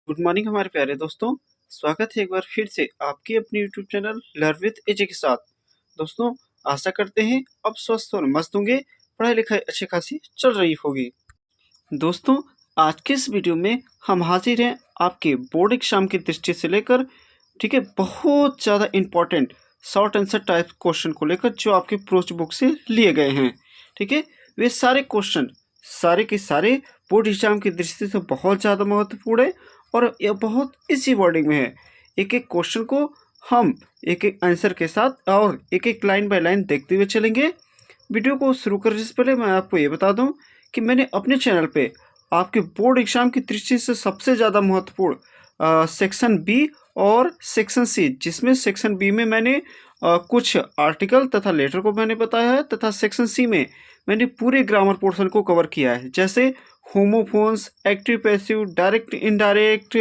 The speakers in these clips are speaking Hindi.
गुड मॉर्निंग हमारे प्यारे दोस्तों। स्वागत है एक बार फिर से आपके अपने यूट्यूब चैनल लर्न विद एजे के साथ। दोस्तों, आशा करते हैं अब स्वस्थ और मस्त होंगे, पढ़ाई लिखाई अच्छी खासी चल रही होगी। दोस्तों, आज के इस वीडियो में हम हाजिर हैं आपके बोर्ड एग्जाम की दृष्टि से लेकर, ठीक है, बहुत ज़्यादा important short answer type question को लेकर जो आपके प्रोच बुक से लिए गए हैं। ठीक है, वे सारे क्वेश्चन सारे के सारे बोर्ड एग्जाम की दृष्टि से बहुत ज़्यादा महत्वपूर्ण है और यह बहुत इसी वर्डिंग में है। एक एक क्वेश्चन को हम एक एक आंसर के साथ और एक एक लाइन बाय लाइन देखते हुए चलेंगे। वीडियो को शुरू करने से पहले मैं आपको ये बता दूं कि मैंने अपने चैनल पे आपके बोर्ड एग्जाम की दृष्टि से सबसे ज़्यादा महत्वपूर्ण सेक्शन बी और सेक्शन सी, जिसमें सेक्शन बी में मैंने कुछ आर्टिकल तथा लेटर को मैंने बताया है, तथा सेक्शन सी में मैंने पूरे ग्रामर पोर्शन को कवर किया है, जैसे homophones, active passive, direct indirect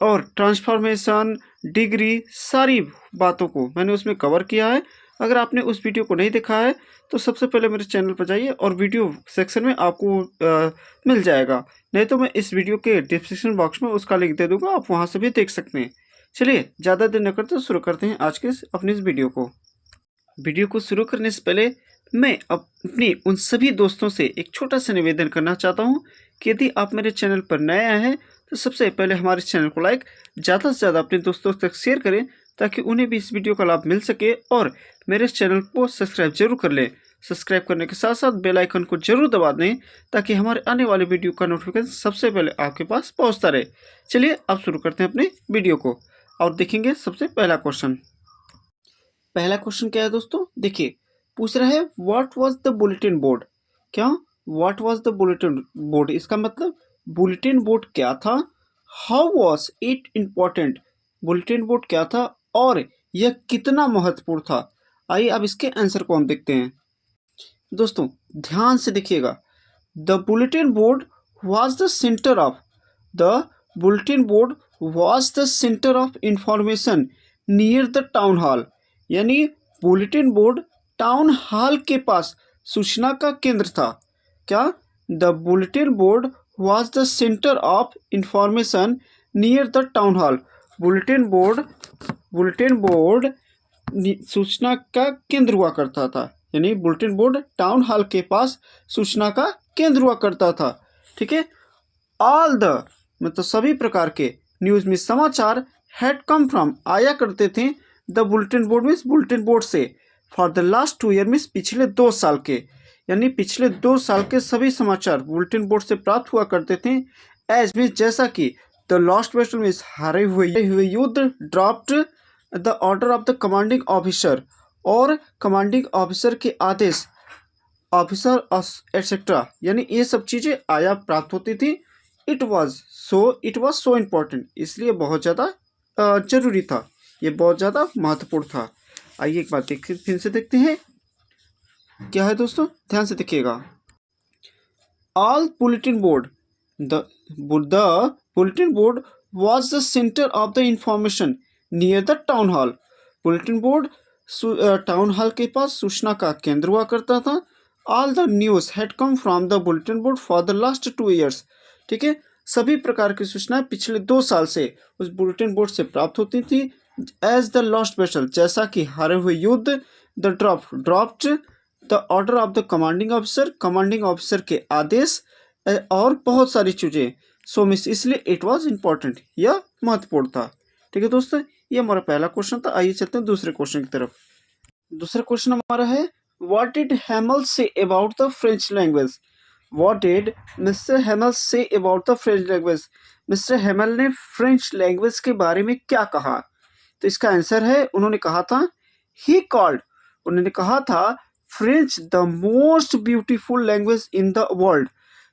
और ट्रांसफॉर्मेशन, डिग्री, सारी बातों को मैंने उसमें कवर किया है। अगर आपने उस वीडियो को नहीं देखा है तो सबसे पहले मेरे चैनल पर जाइए और वीडियो सेक्शन में आपको मिल जाएगा, नहीं तो मैं इस वीडियो के डिस्क्रिप्शन बॉक्स में उसका लिंक दे दूंगा, आप वहां से भी देख सकते हैं। चलिए, ज़्यादा देर न करते शुरू करते हैं आज के अपने इस वीडियो को। वीडियो को शुरू करने से पहले मैं अपने उन सभी दोस्तों से एक छोटा सा निवेदन करना चाहता हूं कि यदि आप मेरे चैनल पर नए आए हैं तो सबसे पहले हमारे चैनल को लाइक, ज़्यादा से ज़्यादा अपने दोस्तों तक शेयर करें ताकि उन्हें भी इस वीडियो का लाभ मिल सके, और मेरे चैनल को सब्सक्राइब जरूर कर लें। सब्सक्राइब करने के साथ साथ बेल आइकन को जरूर दबा दें ताकि हमारे आने वाले वीडियो का नोटिफिकेशन सबसे पहले आपके पास पहुंचता रहे। चलिए, अब शुरू करते हैं अपने वीडियो को और देखेंगे सबसे पहला क्वेश्चन। पहला क्वेश्चन क्या है दोस्तों, देखिए, पूछ रहा है what was the bulletin board. क्या what was the bulletin board, इसका मतलब बुलेटिन बोर्ड क्या था, how was it important, bulletin board क्या था और यह कितना महत्वपूर्ण था। आइए अब इसके आंसर को हम देखते हैं। दोस्तों, ध्यान से देखिएगा, the bulletin board was the centre of the bulletin board was the centre of information near the town hall, यानी बुलेटिन बोर्ड टाउन हॉल के पास सूचना का केंद्र था। क्या, the bulletin board was the centre of information near the town hall, bulletin board सूचना का केंद्र हुआ करता था, यानी बुलेटिन बोर्ड टाउन हॉल के पास सूचना का केंद्र हुआ करता था। ठीक है, ऑल द मतलब सभी प्रकार के न्यूज में समाचार हैड कम फ्रॉम आया करते थे the bulletin board means bulletin board से, for the last 2 year means पिछले 2 साल के, यानी पिछले 2 साल के सभी समाचार बुलेटिन बोर्ड से प्राप्त हुआ करते थे। एज मीन्स जैसा कि द लास्ट बैटल मीन्स हारे हुए युद्ध, dropped the order of the commanding officer और कमांडिंग ऑफिसर के आदेश, ऑफिसर एटसेट्रा, यानी ये सब चीज़ें आया प्राप्त होती थी। इट वॉज सो इम्पोर्टेंट, इसलिए बहुत ज़्यादा जरूरी था, ये बहुत ज़्यादा महत्वपूर्ण था। आइए एक बात देखते फिर से देखते हैं क्या है दोस्तों, ध्यान से देखिएगा। All bulletin board the bulletin board was the center of the information near the town hall, bulletin board town hall के पास सूचना का केंद्र हुआ करता था। All the news had come from the bulletin board for the last 2 years, ठीक है, सभी प्रकार की सूचनाएं पिछले 2 साल से उस बुलेटिन बोर्ड से प्राप्त होती थी। एज द लॉस्ट बैटल, जैसा कि हारे हुए युद्ध, the dropped the order of the commanding officer के आदेश, और बहुत सारी चीज़ें। सो मिस, इसलिए इट वाज इम्पोर्टेंट, यह महत्वपूर्ण था। ठीक है दोस्तों, ये हमारा पहला क्वेश्चन था। आइए चलते हैं दूसरे क्वेश्चन की तरफ। दूसरा क्वेश्चन हमारा है what did हैमल say about the French language, what did mister हैमल say about the French language, mister हैमल ने फ्रेंच लैंग्वेज के बारे में क्या कहा। तो इसका आंसर है, उन्होंने कहा था ही कॉल्ड, उन्होंने कहा था French the most beautiful language in the world,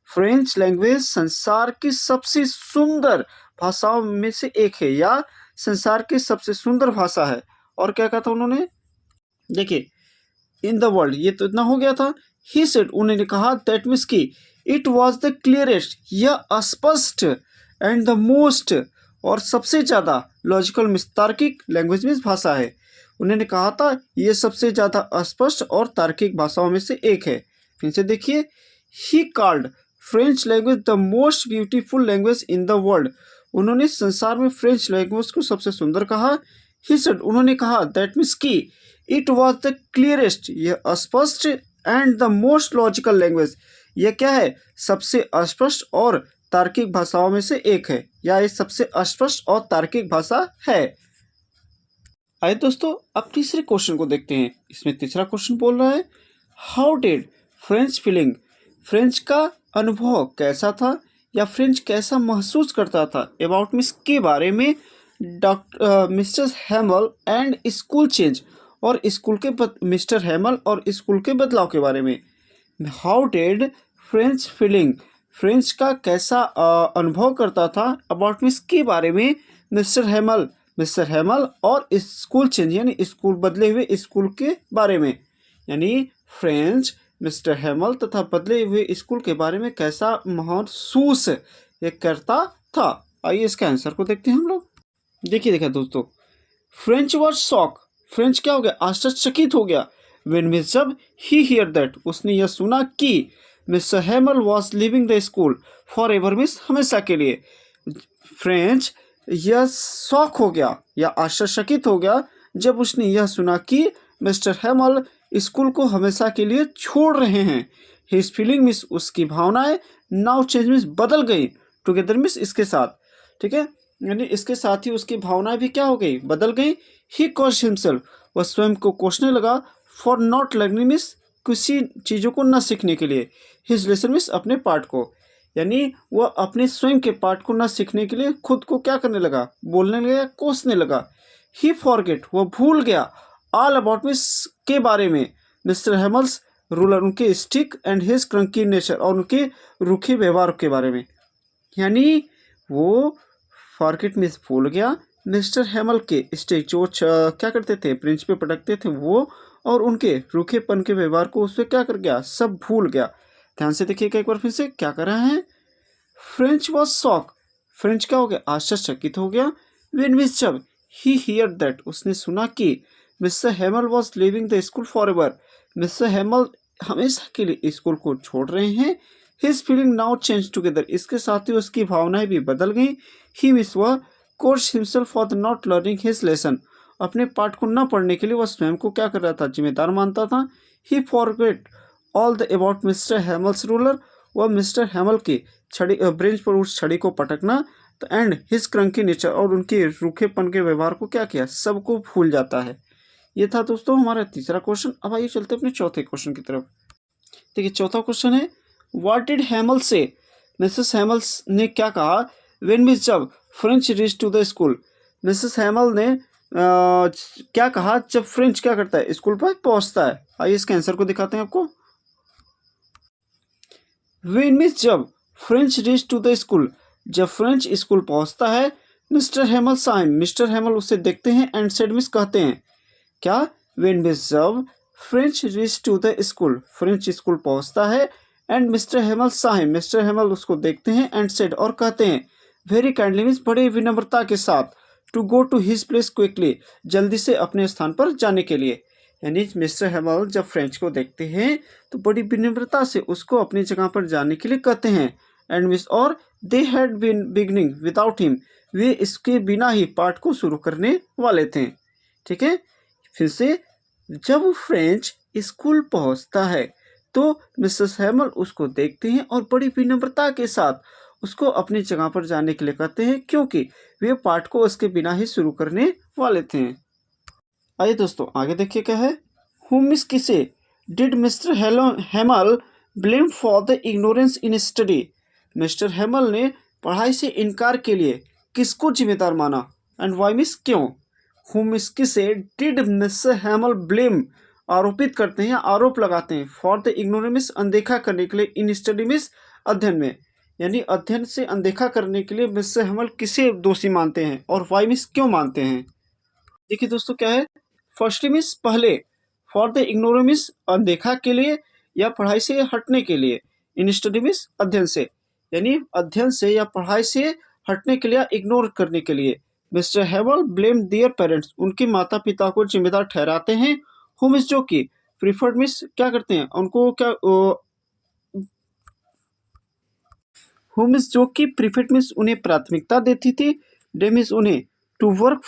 French language संसार की सबसे सुंदर भाषाओं में से एक है, या संसार की सबसे सुंदर भाषा है। और क्या कहा था उन्होंने, देखिए, इन द वर्ल्ड, ये तो इतना हो गया था। ही सेड, उन्होंने कहा दैट मीन्स की इट वाज द क्लियरेस्ट, यह स्पष्ट, एंड द मोस्ट, और सबसे ज़्यादा लॉजिकल मीन्स तार्किक, लैंग्वेज मीन्स भाषा है। उन्होंने कहा था यह सबसे ज़्यादा स्पष्ट और तार्किक भाषाओं में से एक है। फिर से देखिए, he called French language the most beautiful language in the world, उन्होंने संसार में फ्रेंच लैंग्वेज को सबसे सुंदर कहा। ही सेड, उन्होंने कहा, दैट मीन्स की इट वॉज द क्लियरेस्ट, यह स्पष्ट, and the most logical language, यह क्या है, सबसे स्पष्ट और तार्किक भाषाओं में से एक है, या ये सबसे स्पष्ट और तार्किक भाषा है। आइए दोस्तों अब तीसरे क्वेश्चन को देखते हैं। इसमें तीसरा क्वेश्चन बोल रहा है, how did French feeling, French का अनुभव कैसा था या फ्रेंच कैसा महसूस करता था अबाउट मिस के बारे में doctor mister हैमल and school change, और स्कूल के मिस्टर हैमल और स्कूल के बदलाव के बारे में। How did French feeling, French का कैसा अनुभव करता था अबाउट मिस के बारे में मिस्टर हैमल और स्कूल चेंज यानी स्कूल बदले हुए स्कूल के बारे में, यानी फ्रेंच मिस्टर हैमल तथा बदले हुए स्कूल के बारे में कैसा महसूस ये करता था। आइए इसके आंसर को देखते हैं हम लोग। देखिए दोस्तों, फ्रेंच वर्ड शॉक, फ्रेंच क्या हो गया, आश्चर्यचकित हो गया। व्हेन मिस, जब ही हियर दैट, उसने यह सुना कि mister हैमल was living the school for ever, miss हमेशा के लिए। फ्रेंच यह शॉक हो गया या आश्चर्यचकित हो गया जब उसने यह सुना कि मिस्टर हैमल स्कूल को हमेशा के लिए छोड़ रहे हैं। हिज फीलिंग मिस, उसकी भावनाएं, नाउ चेंज मिस बदल गई, टुगेदर मिस इसके साथ, ठीक है, यानी इसके साथ ही उसकी भावनाएं भी क्या हो गई, बदल गई। ही कॉज्ड हिमसेल्फ, वह स्वयं को कोसने लगा, फॉर नॉट लर्निंग मिस, किसी चीज़ों को न सीखने के लिए, हिज लेसन मिस अपने पार्ट को, यानी वह अपने स्वयं के पार्ट को न सीखने के लिए खुद को क्या करने लगा, बोलने लगा, कोसने लगा। ही फॉरगेट, वह भूल गया, ऑल अबाउट मिस के बारे में, मिस्टर हैमल्स रूलर, उनके stick and his cranky nature, और उनके रूखे व्यवहार के बारे में, यानी वो फॉरगेट मिस भूल गया मिस्टर हैमल के स्टिक जो क्या करते थे, ब्रेंच पे पटकते थे वो, और उनके रूखेपन के व्यवहार को उससे क्या कर गया, सब भूल गया। ध्यान से देखिएगा एक बार फिर से क्या कर रहा है। फ्रेंच वॉज शॉक, फ्रेंच क्या हो गया, आश्चर्यचकित हो गया। व्हेन मिस, जब ही हियर दैट, उसने सुना कि mister हैमल was living the school for ever, mister हैमल हमेशा के लिए स्कूल को छोड़ रहे हैं। His feeling now change together, इसके साथ ही उसकी भावनाएं भी बदल गई। ही मिस, वह course himself for the not learning his lesson, अपने पाठ को न पढ़ने के लिए वह स्वयं को क्या कर रहा था, जिम्मेदार मानता था। He forget all the about mister Hamel's ruler, वह मिस्टर हैमल की छड़ी ब्रेंच पर उस छड़ी को पटकना, एंड हिज क्रंकी नेचर, और उनके रूखेपन के व्यवहार को क्या किया, सबको भूल जाता है। ये था दोस्तों हमारा तीसरा क्वेश्चन। अब आइए चलते अपने चौथे क्वेश्चन की तरफ। देखिए चौथा क्वेश्चन है, व्हाट डिड हैमल से, मिसेस हैमल्स ने क्या कहा, व्हेन मिस, जब Franz reach to the school, Mrs Hamel ने क्या कहा जब फ्रेंच क्या करता है, स्कूल पर पहुंचता है। आइए इसके आंसर को दिखाते हैं आपको। व्हेन मिस, जब Franz reach to the school, जब फ्रेंच स्कूल पहुंचता है, Mr Hamel saw him, Mr Hamel उसे देखते हैं, एंड सेड मिस कहते हैं क्या, व्हेन मिस, जब Franz reach to the school, Franz school पहुंचता है, and Mr Hamel saw him, Mr Hamel उसको देखते हैं, एंड सेड और कहते हैं, वेरी काइंडली मीन्स बड़े विनम्रता के साथ, to go to his place quickly, जल्दी से अपने स्थान पर जाने के लिए, यानी मिस्टर हैमल जब फ्रेंच को देखते हैं तो बड़ी विनम्रता से उसको अपनी जगह पर जाने के लिए कहते हैं। एंड मिस, और they had been beginning without him, वे इसके बिना ही पाठ को शुरू करने वाले थे। ठीक है, फिर से जब फ्रेंच स्कूल पहुंचता है तो मिसेस हैमल उसको देखते हैं और बड़ी विनम्रता के साथ उसको अपनी जगह पर जाने के लिए कहते हैं, क्योंकि वे पाठ को उसके बिना ही शुरू करने वाले थे। आइए दोस्तों आगे देखिए क्या है। हुम मिस किसे did mister हैमल blame for the ignorance in study, mister हैमल ने पढ़ाई से इनकार के लिए किसको जिम्मेदार माना, एंड वाई मिस क्यों। हुम मिस किसे डिड मिस्टर हैमल ब्लेम आरोपित करते हैं, आरोप लगाते हैं, फॉर द इग्नोरेंस मिस अनदेखा करने के लिए, इन स्टडी मिस अध्ययन में, यानी अध्ययन से अनदेखा करने के लिए मिस्टर हैमल किसे दोषी मानते हैं और वाई मिस क्यों मानते हैं। देखिए दोस्तों क्या है, फर्स्ट मिस पहले, फॉर द इग्नोरेंस मिस अनदेखा के लिए या पढ़ाई से हटने के लिए, इन स्टडी मिस अध्ययन से, यानी अध्ययन से या पढ़ाई से हटने के लिए या इग्नोर करने के लिए। मिस्टर हैमल ब्लेम देयर पेरेंट्स, उनके माता पिता को जिम्मेदार ठहराते हैं। हु मिस, जो कि प्रीफर्ड मिस क्या करते हैं, उनको क्या हु मीन्स जो कि प्रीफेक्ट मीन्स उन्हें प्राथमिकता देती थी, डे मीन्स उन्हें to work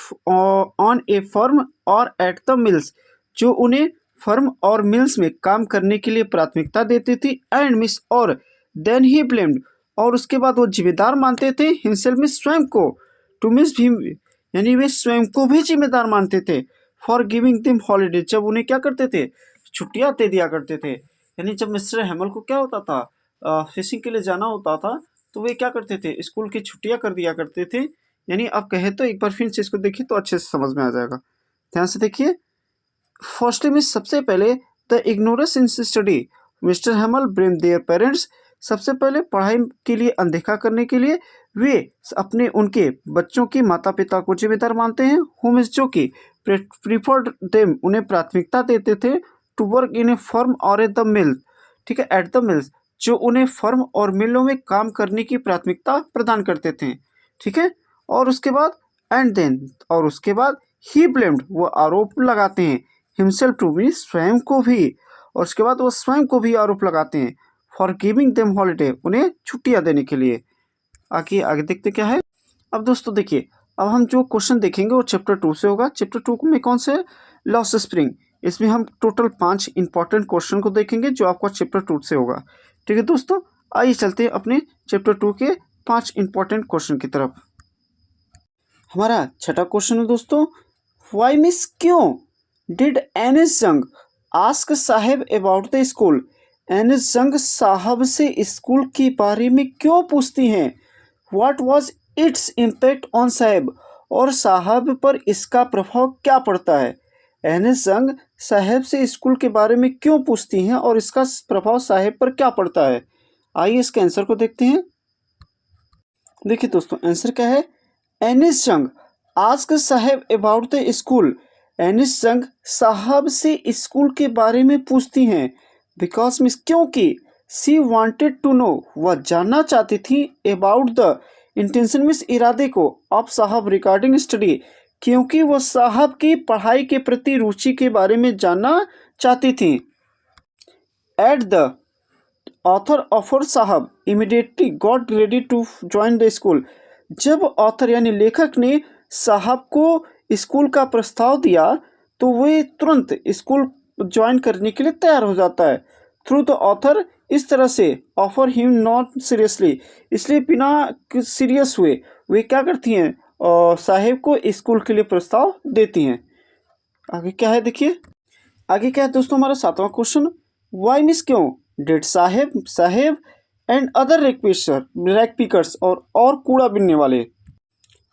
on a farm और एट द मिल्स, जो उन्हें फर्म और मिल्स में काम करने के लिए प्राथमिकता देती थी, एंड मिस और देन ही ब्लेम्ड, और उसके बाद वो जिम्मेदार मानते थे हिमसेल्फ में स्वयं को, टू मीन्स भी यानी वे स्वयं को भी जिम्मेदार मानते थे, फॉर गिविंग देम हॉलीडे, जब उन्हें क्या करते थे छुट्टियां दे दिया करते थे। यानी जब मिस्टर हेमल को क्या होता था फिशिंग के लिए जाना होता था तो वे क्या करते थे स्कूल की छुट्टियां कर दिया करते थे। यानी आप कहे तो एक बार फिर से इसको देखिए तो अच्छे से समझ में आ जाएगा। ध्यान से देखिए, फर्स्ट में सबसे पहले the ignorance in study, mister Hamel blame their parents, सबसे पहले पढ़ाई के लिए अनदेखा करने के लिए वे अपने उनके बच्चों के माता पिता को जिम्मेदार मानते हैं, हुम इज जो कि प्रीफर्ड देम, उन्हें प्राथमिकता देते थे, to work in a farm और ए द मिल, ठीक है, एट द मिल्स, जो उन्हें फर्म और मिलों में काम करने की प्राथमिकता प्रदान करते थे, ठीक है। और उसके बाद एंड देन, और उसके बाद ही ब्लेम्ड, वो आरोप लगाते हैं, हिमसेल्फ टू भी, स्वयं को भी, और उसके बाद वो स्वयं को भी आरोप लगाते हैं, फॉर गिविंग देम हॉलीडे, उन्हें छुट्टियां देने के लिए। आगे आगे देखते क्या है। अब दोस्तों देखिए, अब हम जो क्वेश्चन देखेंगे वो चैप्टर 2 से होगा। चैप्टर 2 में कौन से, लॉस स्प्रिंग, इसमें हम टोटल 5 इंपॉर्टेंट क्वेश्चन को देखेंगे जो आपका चैप्टर 2 से होगा। ठीक है दोस्तों, आइए चलते हैं अपने चैप्टर 2 के 5 इंपॉर्टेंट क्वेश्चन की तरफ। हमारा छठा क्वेश्चन है दोस्तों, वाई मिस क्यों did Anees Jung ask Saheb about the school, Anees Jung Saheb से स्कूल के बारे में क्यों पूछती हैं, what was its impact on Saheb, और साहब पर इसका प्रभाव क्या पड़ता है। एनिस जंग साहेब से स्कूल के बारे में क्यों पूछती हैं और इसका प्रभाव साहेब पर क्या पड़ता है। आइए इसके आंसर को देखते हैं। देखिए दोस्तों, आंसर क्या है, Anees Jung ask Saheb about the school, Anees Jung Saheb से स्कूल के बारे में पूछती हैं, बिकॉज मीन्स क्योंकि, सी वांटेड टू नो, वह जानना चाहती थी, अबाउट द इंटेंशन मीन्स इरादे को, ऑफ साहब रिगार्डिंग स्टडी, क्योंकि वह साहब की पढ़ाई के प्रति रुचि के बारे में जानना चाहती थी। At the author offer Saheb immediately got ready to join the school, जब ऑथर यानी लेखक ने साहब को स्कूल का प्रस्ताव दिया तो वे तुरंत स्कूल ज्वाइन करने के लिए तैयार हो जाता है। थ्रू द ऑथर, इस तरह से, ऑफर हिम नॉट सीरियसली, इसलिए बिना सीरियस हुए वे क्या करती हैं, साहेब को स्कूल के लिए प्रस्ताव देती हैं। आगे क्या है देखिए, आगे क्या है दोस्तों हमारा सातवां क्वेश्चन, वाई मिस क्यों did Saheb and other rag pickers, और कूड़ा बीनने वाले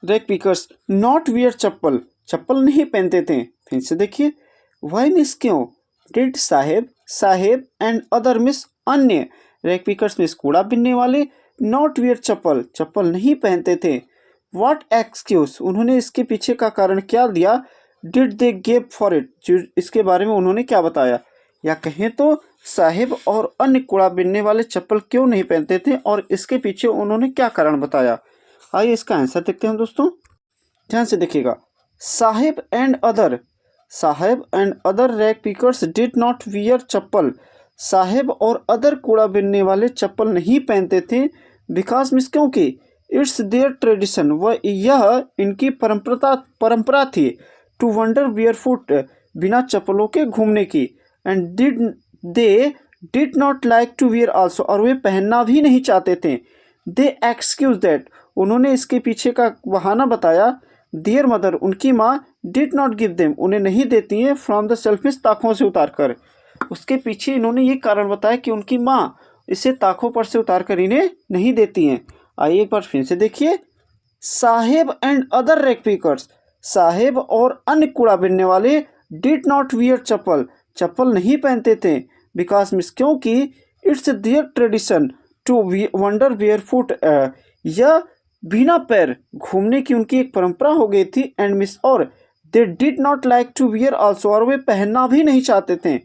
rag pickers not wear chappal, चप्पल नहीं पहनते थे। फिर से देखिए, वाई मिस क्यों did Saheb and other miss अन्य रैक पिकर्स मिस कूड़ा बीनने वाले, नॉट वियर चप्पल, चप्पल नहीं पहनते थे। व्हाट एक्सक्यूज, उन्होंने इसके पीछे का कारण क्या दिया, did they gave for it, इसके बारे में उन्होंने क्या बताया, या कहें तो साहेब और अन्य कूड़ा बीनने वाले चप्पल क्यों नहीं पहनते थे और इसके पीछे उन्होंने क्या कारण बताया। आइए इसका आंसर देखते हैं दोस्तों, ध्यान से देखिएगा। Saheb and other rag pickers did not wear chappal, Saheb और अदर कूड़ा बीनने वाले चप्पल नहीं पहनते थे, बिकॉज मीन्स क्योंकि, इट्स देयर ट्रेडिशन, वह यह इनकी परंपरा थी, टू वंडर बेयरफुट, बिना चप्पलों के घूमने की, and they did not like to wear also, और वे पहनना भी नहीं चाहते थे। दे एक्सक्यूज दैट, उन्होंने इसके पीछे का बहाना बताया, देयर मदर, उनकी माँ, डिड नॉट गिव देम, उन्हें नहीं देती हैं, फ्रॉम द सेल्फ मीन्स ताकों से उतार कर, उसके पीछे इन्होंने ये कारण बताया कि उनकी माँ इसे ताकों पर से उतार कर इन्हें नहीं देती हैं। आइए एक बार फिर से देखिए, Saheb and other rag pickers, Saheb और अन्य कूड़ा बीनने वाले, डिड नॉट वियर चप्पल, चप्पल नहीं पहनते थे, बिकॉज मीन्स क्योंकि, it's their tradition to wander barefoot, यह बिना पैर घूमने की उनकी एक परंपरा हो गई थी, एंड मिस और they did not like to wear also, और वे पहनना भी नहीं चाहते थे।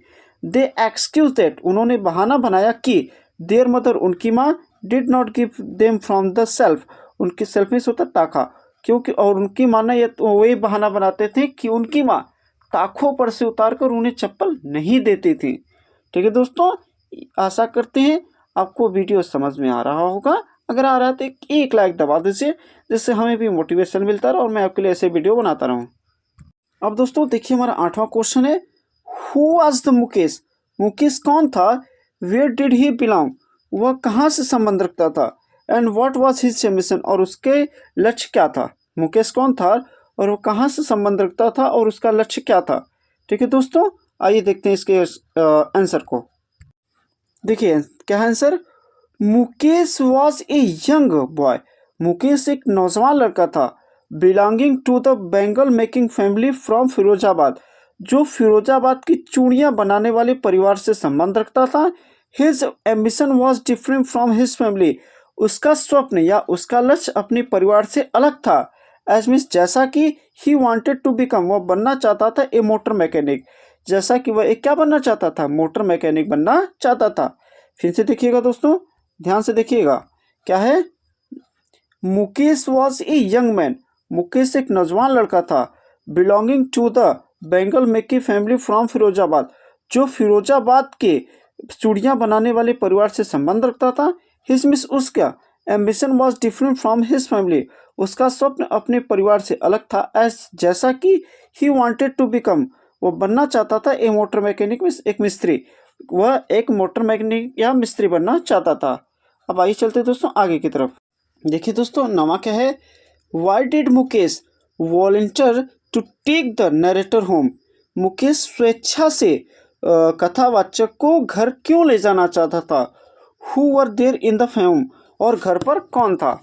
दे एक्सक्यूज दैट, उन्होंने बहाना बनाया कि देयर मदर, उनकी माँ, did not give them from the self, उनके सेल्फ में होता ताका, क्योंकि और उनकी माना ये तो वही बहाना बनाते थे कि उनकी माँ ताकों पर से उतार कर उन्हें चप्पल नहीं देती थी। ठीक है दोस्तों, आशा करते हैं आपको वीडियो समझ में आ रहा होगा। अगर आ रहा है तो एक लाइक दबा दीजिए, जिससे हमें भी मोटिवेशन मिलता है और मैं आपके लिए ऐसे वीडियो बनाता रहूँ। अब दोस्तों देखिए हमारा 8वां क्वेश्चन है, who was the Mukesh? Mukesh कौन था? Where did he belong? वह कहाँ से संबंध रखता था? And what was his mission? और उसके लक्ष्य क्या था? मुकेश कौन था और वो कहाँ से संबंध रखता था और उसका लक्ष्य क्या था? ठीक है दोस्तों, आइए देखते हैं इसके आंसर को। देखिए क्या है answer, Mukesh was a young boy. Mukesh एक नौजवान लड़का था, belonging to the bangle making family from Firozabad, जो फिरोजाबाद की चूड़ियाँ बनाने वाले परिवार से संबंध रखता था। His ambition was different from his family, उसका स्वप्न या उसका लक्ष्य अपने परिवार से अलग था। एज मीन्स जैसा कि ही वांटेड टू बिकम, वह बनना चाहता था ए मोटर मैकेनिक, जैसा कि वह एक क्या बनना चाहता था, मोटर मैकेनिक बनना चाहता था। फिर से देखिएगा दोस्तों, ध्यान से देखिएगा, क्या है, Mukesh was a young man, Mukesh एक नौजवान लड़का था, belonging to the bangle maker family from Firozabad, जो फिरोजाबाद के चूड़ियाँ बनाने वाले परिवार से संबंध रखता था। हिज मिस, उसका ambition was different from his family, उसका स्वप्न अपने परिवार से अलग था। एज जैसा कि ही वांटेड टू बिकम, वो बनना चाहता था ए मोटर मैकेनिक, मीन्स एक मिस्त्री, वह एक मोटर मैकेनिक या मिस्त्री बनना चाहता था। अब आइए चलते दोस्तों आगे की तरफ। देखिए दोस्तों नवा क्या है, why did Mukesh volunteer to take the narrator home? Mukesh स्वेच्छा से कथावाचक को घर क्यों ले जाना चाहता था? Who were there in the film, और घर पर कौन था?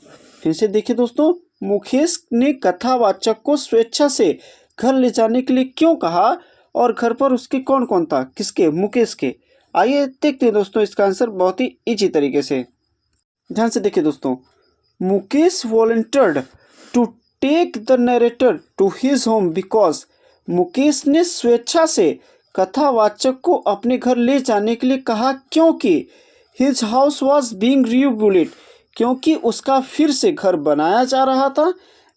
फिर से देखिए दोस्तों, मुकेश ने कथावाचक को स्वेच्छा से घर ले जाने के लिए क्यों कहा और घर पर उसके कौन कौन था, किसके, मुकेश के। आइए देखते हैं दोस्तों इसका आंसर बहुत ही इजी तरीके से, ध्यान से देखिए दोस्तों। Mukesh volunteered to take the narrator to his home because, Mukesh ने स्वेच्छा से कथावाचक को अपने घर ले जाने के लिए कहा क्योंकि his house was being rebuilt, क्योंकि उसका फिर से घर बनाया जा रहा था।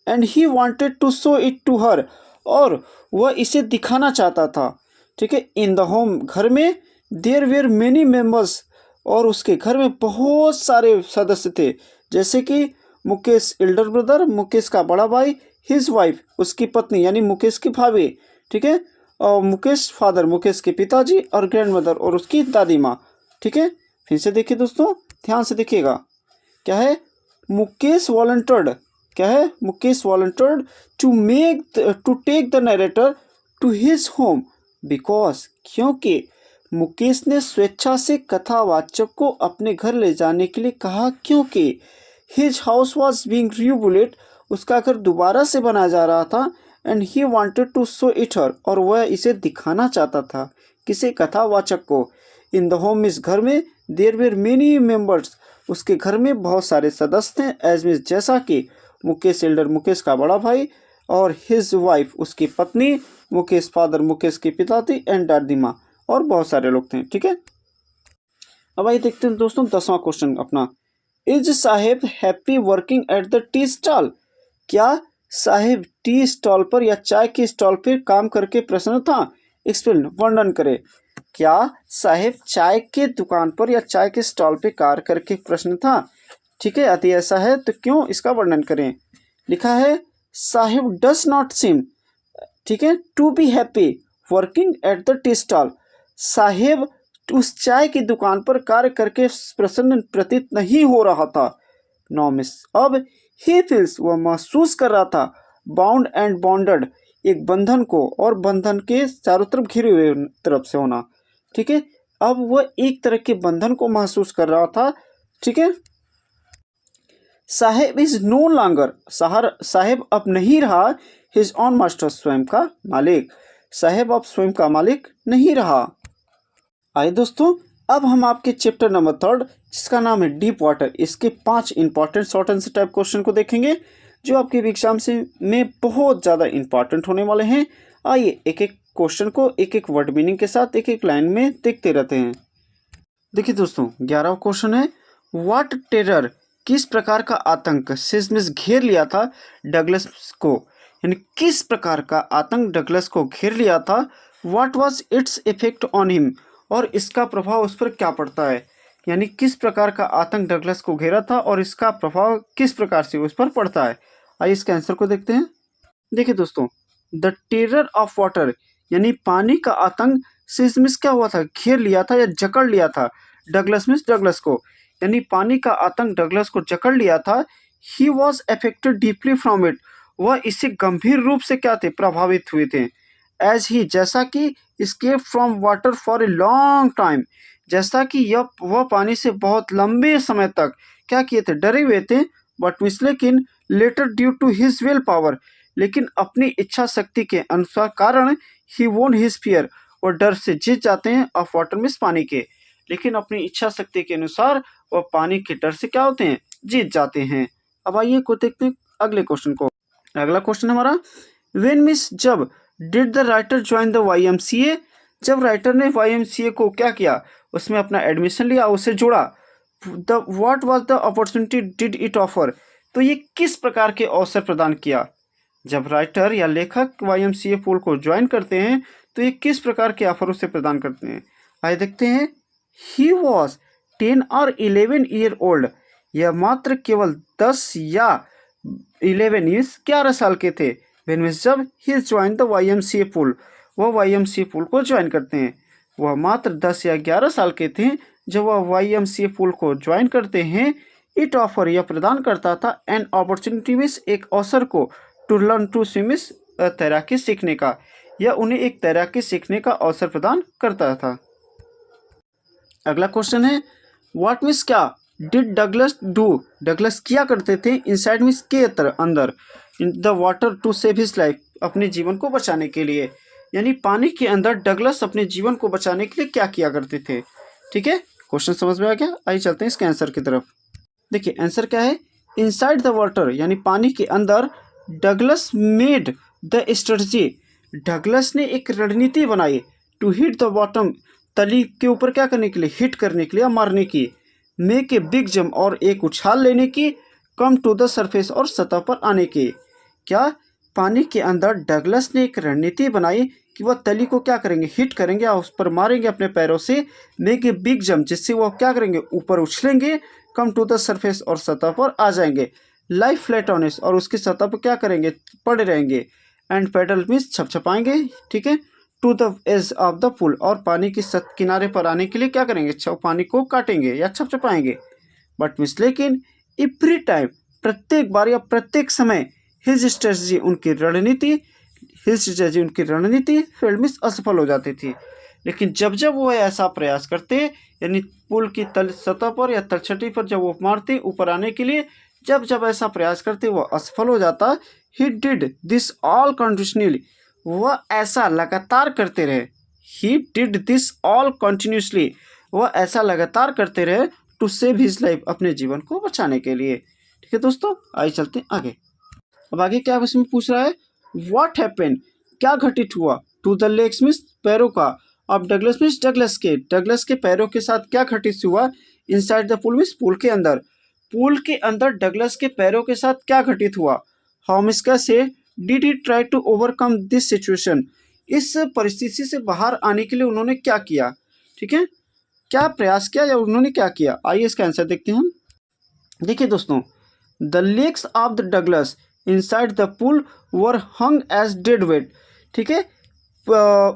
And he wanted to show it to her, और वह इसे दिखाना चाहता था। ठीक है, इन द होम, घर में, देयर वेर मेनी मेंबर्स, और उसके घर में बहुत सारे सदस्य थे, जैसे कि मुकेश एल्डर ब्रदर, मुकेश का बड़ा भाई, हिज वाइफ, उसकी पत्नी यानी मुकेश की भाभी, ठीक है, और मुकेश फादर, मुकेश के पिताजी, और ग्रैंड मदर, और उसकी दादी माँ। ठीक है, फिर से देखिए दोस्तों, ध्यान से देखिएगा, क्या है, मुकेश वॉलंटियर्ड, क्या है, Mukesh volunteered to take the narrator to his home because, क्योंकि मुकेश ने स्वेच्छा से कथावाचक को अपने घर ले जाने के लिए कहा क्योंकि his house was being rebuilt, उसका घर दोबारा से बनाया जा रहा था। And he wanted to show it her, और वह इसे दिखाना चाहता था, किसे, कथावाचक को। इन द होम, इस घर में, देयर वेर मेनी मेंबर्स, उसके घर में बहुत सारे सदस्य थे। एज मीन्स जैसा कि मुकेश एल्डर, मुकेश का बड़ा भाई, और हिज वाइफ, उसकी पत्नी, मुकेश फादर, मुकेश के पिताजी, एंड दादी माँ, और बहुत सारे लोग थे। ठीक है, अब आइए देखते हैं दोस्तों 10वां क्वेश्चन अपना, is Saheb happy working at the tea stall? क्या साहेब टी स्टॉल पर या चाय के स्टॉल पर काम करके प्रसन्न था? एक्सप्लेन, वर्णन करें। क्या साहेब चाय के दुकान पर या चाय के स्टॉल पे कार्य करके प्रश्न था? ठीक है, यदि ऐसा है तो क्यों, इसका वर्णन करें। लिखा है, साहेब डज नॉट सीम, ठीक है, to be happy working at the tea stall, Saheb उस चाय की दुकान पर कार्य करके प्रसन्न प्रतीत नहीं हो रहा था। नो मिस, अब ही फील्स, वह महसूस कर रहा था, बाउंड एंड बॉन्डेड, एक बंधन को और बंधन के चारों तरफ घिरे हुए तरफ से होना। ठीक है, अब वह एक तरह के बंधन को महसूस कर रहा था। ठीक है, साहेब इज नो लॉन्गर, साहेब अब नहीं रहा हिज ऑन मास्टर, स्वयं का मालिक, साहेब अब स्वयं का मालिक नहीं रहा। आइए दोस्तों, अब हम आपके चैप्टर नंबर 3 जिसका नाम है डीप वाटर, इसके 5 important short answer type question को देखेंगे जो आपके एग्जाम से में बहुत ज़्यादा इंपॉर्टेंट होने वाले हैं। आइए एक एक क्वेश्चन को एक एक वर्ड मीनिंग के साथ एक एक लाइन में देखते रहते हैं। देखिए दोस्तों 11वां क्वेश्चन है, व्हाट टेरर, किस प्रकार का आतंक सिस्मिस घेर लिया था डगलस को, यानी किस प्रकार का आतंक डगलस को घेर लिया था। What was its effect on him, और इसका प्रभाव उस पर क्या पड़ता है। यानी किस प्रकार का आतंक डगलस को घेरा था और इसका प्रभाव किस प्रकार से उस पर पड़ता है। आइए इसके आंसर को देखते हैं। देखिए दोस्तों, द टेरर ऑफ वाटर यानी पानी का आतंक से इसमें क्या हुआ था, घेर लिया था या जकड़ लिया था डगलस को, यानी पानी का आतंक डगलस को जकड़ लिया था। He was affected deeply from it, वह इससे गंभीर रूप से क्या थे, प्रभावित हुए थे। एज ही, जैसा कि escape from water for a long time, जैसा कि वह पानी से बहुत लंबे समय तक क्या किए थे, डरे हुए थे। बट मिस, लेकिन later due to his will power, लेकिन अपनी इच्छा शक्ति के अनुसार कारण ही वोन हिज फियर, और डर से जीत जाते हैं। ऑफ वाटर मिस, पानी के, लेकिन अपनी इच्छा शक्ति के अनुसार वह पानी के डर से क्या होते हैं, जीत जाते हैं। अब आइए को देखते हैं अगले क्वेश्चन को। अगला क्वेश्चन हमारा, व्हेन मिस, जब did the writer join the YMCA, जब राइटर ने YMCA को क्या किया, उसमें अपना एडमिशन लिया, उसे जोड़ा। The what was the opportunity did it offer, तो ये किस प्रकार के अवसर प्रदान किया। जब राइटर या लेखक YMCA पूल को ज्वाइन करते हैं तो ये किस प्रकार के ऑफर उसे प्रदान करते हैं। आइए देखते हैं। ही वॉज 10 और 11 ईयर ओल्ड, यह मात्र केवल 10 या 11 साल के थे। When was, जब ही ज्वाइन द YMCA पूल, वह YMCA पूल को ज्वाइन करते हैं। वह मात्र 10 या 11 साल के थे जब वह YMCA पूल को ज्वाइन करते हैं। इट ऑफर, यह प्रदान करता था। एन अपॉर्चुनिटी मीन्स, एक अवसर को। टू लर्न टू स्विम, तैराकी सीखने का, यह उन्हें एक तैराकी सीखने का अवसर प्रदान करता था। अगला क्वेश्चन है, व्हाट मीन्स, क्या डिड डगलस डू, डगलस किया करते थे। इनसाइड मीन्स, के अंदर। In the water to save his life, अपने जीवन को बचाने के लिए, यानी पानी के अंदर डगलस अपने जीवन को बचाने के लिए क्या किया करते थे। ठीक है, क्वेश्चन समझ में आ गया। आइए चलते हैं इसके आंसर की तरफ। देखिए आंसर क्या है, इनसाइड द वाटर यानी पानी के अंदर, Douglas made the strategy, Douglas ने एक रणनीति बनाई। टू हिट द बॉटम, तली के ऊपर क्या करने के लिए, हिट करने के लिए, मारने की। मेक ए बिग जंप, और एक उछाल लेने की। कम टू द सरफेस, और सतह पर आने की। क्या पानी के अंदर डगलस ने एक रणनीति बनाई कि वह तली को क्या करेंगे, हिट करेंगे और उस पर मारेंगे अपने पैरों से। मेक ए बिग जंप, जिससे वह क्या करेंगे, ऊपर उछलेंगे। कम टू द सरफेस, और सतह पर आ जाएंगे। लाइफ फ्लैट ऑन इट, और उसकी सतह पर क्या करेंगे, पड़े रहेंगे। एंड पेडल मीन्स, छपछपाएंगे। ठीक है, to the edge of the pool, और पानी की किनारे पर आने के लिए क्या करेंगे, पानी को काटेंगे या छपछपाएंगे। बट मीन्स, लेकिन एवरी टाइम, प्रत्येक बार या प्रत्येक समय, हिज स्ट्रेटजी, उनकी रणनीति फेल्ड मीन्स, असफल हो जाती थी। लेकिन जब जब वो ऐसा प्रयास करते, यानी पुल की सतह पर या तलछटी पर जब वो मारते ऊपर आने के लिए, जब जब ऐसा प्रयास करते वह असफल हो जाता। He did this all continuously, वह ऐसा लगातार करते रहे। He did this all continuously, वह ऐसा लगातार करते रहे। टू सेव हिज लाइफ, अपने जीवन को बचाने के लिए। ठीक है दोस्तों, आइए चलते हैं आगे। अब आगे क्या इसमें पूछ रहा है, व्हाट हैपेंड, क्या घटित हुआ। टू द लेग्स मीन्स, पैरों का। अब डगलस मीन्स, डगलस के पैरों के साथ क्या घटित हुआ। Inside the pool means, pool के अंदर। पूल के अंदर डगलस के पैरों के साथ क्या घटित हुआ। हाउ मीन्स, कैसे। Did he try to overcome this situation, इस परिस्थिति से बाहर आने के लिए उन्होंने क्या किया। ठीक है, क्या प्रयास किया या उन्होंने क्या किया। आइए इसका आंसर देखते हैं हम। देखिए दोस्तों, the legs of the Douglas inside the pool were hung as dead weight. ठीक है,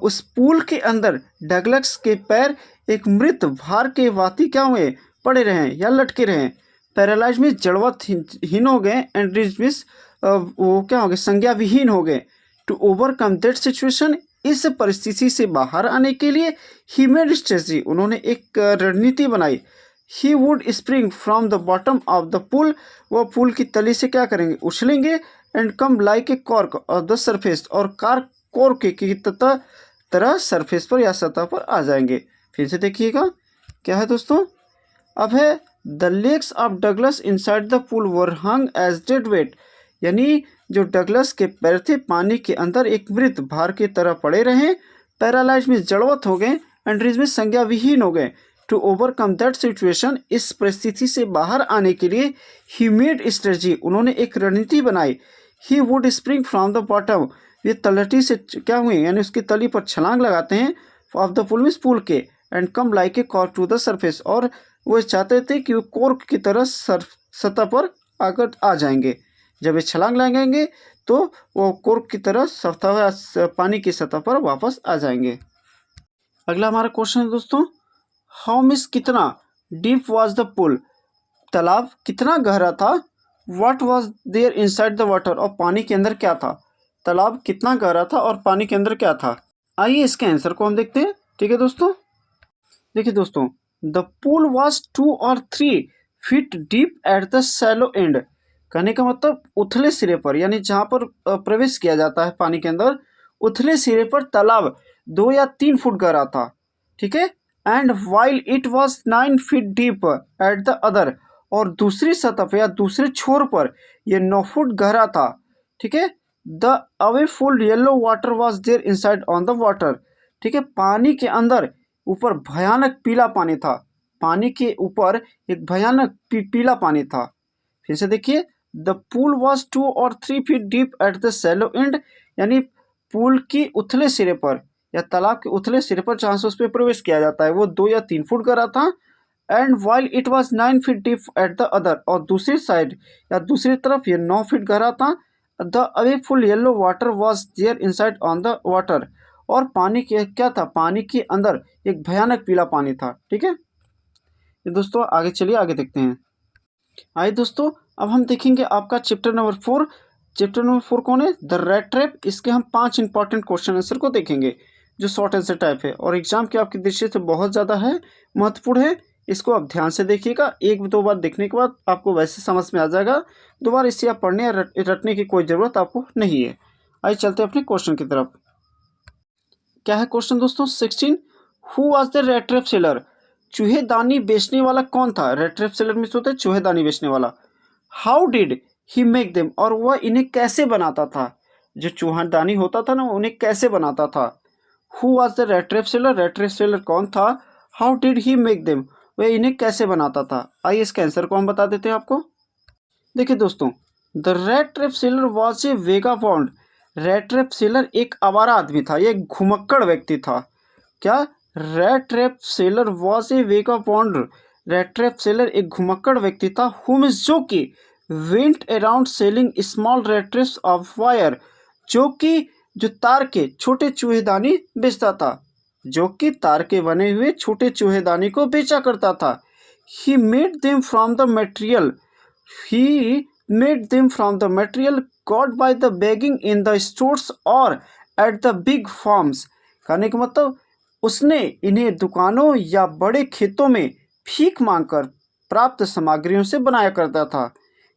उस पूल के अंदर डगलस के पैर एक मृत भार के भांति क्या हुए, पड़े रहे या लटके रहे। पैरालाइज में जड़वतहीन हो गए। एंड रिज मीन्स, वो क्या हो गए, संज्ञा विहीन हो गए। टू ओवरकम दैट सिचुएशन, इस परिस्थिति से बाहर आने के लिए। ही मेड स्ट्रेटजी, उन्होंने एक रणनीति बनाई। He would spring from the bottom of the pool, वह पूल की तली से क्या करेंगे, उछलेंगे। And come like a cork of the surface, और कॉर्क की तरह सरफेस पर या सतह पर आ जाएंगे। फिर से देखिएगा क्या है दोस्तों। अब है, the legs of Douglas inside the pool were hung as dead weight, यानी जो डगलस के पैर थे पानी के अंदर एक मृत भार की तरह पड़े रहे। पैरालाइज में जड़वत हो गए। एंड रिज में संज्ञा विहीन हो गए। टू ओवरकम दैट सिचुएशन, इस परिस्थिति से बाहर आने के लिए। ही मेड स्ट्रेटजी, उन्होंने एक रणनीति बनाई। He would spring from the bottom, वे तलहटी से क्या हुए, यानी उसकी तली पर छलांग लगाते हैं। Of the pool means, pool के। And come like a cork to the surface, और वो चाहते थे कि वो कोर्क की तरह सतह पर आकर आ जाएंगे। जब ये छलांग लगाएंगे तो वो कोर्क की तरह पानी की सतह पर वापस आ जाएंगे। अगला हमारा क्वेश्चन है दोस्तों, हाउ मीन्स कितना डीप वॉज द पुल, तालाब कितना गहरा था। What was there inside the water, और पानी के अंदर क्या था। तालाब कितना गहरा था और पानी के अंदर क्या था। आइए इसके आंसर को हम देखते हैं। ठीक है दोस्तों, देखिए दोस्तों, द पूल वॉज 2 और 3 feet deep at the shallow and. कहने का मतलब उथले सिरे पर, यानी जहाँ पर प्रवेश किया जाता है पानी के अंदर, उथले सिरे पर तालाब 2 या 3 फुट गहरा था। ठीक है, and while it was 9 feet deep at the other, और दूसरी सतह पर या दूसरे छोर पर यह 9 फुट गहरा था। ठीक है, the awful yellow water was there inside on the water. ठीक है, पानी के अंदर ऊपर भयानक पीला पानी था। पानी के ऊपर एक भयानक पीला पानी था। फिर से देखिए, द पूल वॉज 2 और 3 feet deep at the shallow and, यानी पूल की उथले सिरे पर या तालाब के उथले सिरे पर जहाँ से उस पर प्रवेश किया जाता है वो 2 या 3 फुट गहरा था। And while it was 9 feet deep at the other, और दूसरी साइड या दूसरी तरफ ये 9 फीट गहरा था। The awful yellow water was there inside on the water, और पानी के क्या था, पानी के अंदर एक भयानक पीला पानी था। ठीक है, ये दोस्तों आगे चलिए आगे देखते हैं। आइए दोस्तों, अब हम देखेंगे आपका चैप्टर नंबर 4। चैप्टर नंबर 4 कौन है, द रेड ट्रैप। इसके हम 5 इंपॉर्टेंट क्वेश्चन आंसर को देखेंगे जो शॉर्ट आंसर टाइप है और एग्जाम की आपकी दृष्टि से बहुत ज़्यादा है, महत्वपूर्ण है। इसको आप ध्यान से देखिएगा, एक दो बार देखने के बाद आपको वैसे समझ में आ जाएगा। दोबारा इसे आप पढ़ने या रटने की कोई ज़रूरत आपको नहीं है। आइए चलते हैं अपने क्वेश्चन की तरफ। क्या है क्वेश्चन दोस्तों 16, who was the rat trap seller. चूहेदानी बेचने वाला कौन था। रेड ट्रैप सेलर में होता है चूहेदानी बेचने वाला। How did he make them, और वह इन्हें कैसे बनाता था। जो चूहेदानी होता था ना, उन्हें कैसे बनाता था। Who was the rat trap seller, red trap seller कौन था। How did he make them, वह इन्हें कैसे बनाता था। आइए इसके आंसर को हम बता देते हैं आपको। देखिए दोस्तों, the rat trap seller was a vagabond. Red trap seller एक आवारा आदमी था, ये घुमक्कड़ व्यक्ति था। क्या, red trap seller was a vagabond. Red trap seller एक घुमक्कड़ व्यक्ति था। हुम जो कि went around selling small red traps of wire, जो तार के छोटे चूहेदानी बेचता था, जो कि तार के बने हुए छोटे चूहेदानी को बेचा करता था। He made them from the material, he made them from the material got by the begging in the stores or at the big farms। कहने का मतलब उसने इन्हें दुकानों या बड़े खेतों में भीख मांगकर प्राप्त सामग्रियों से बनाया करता था।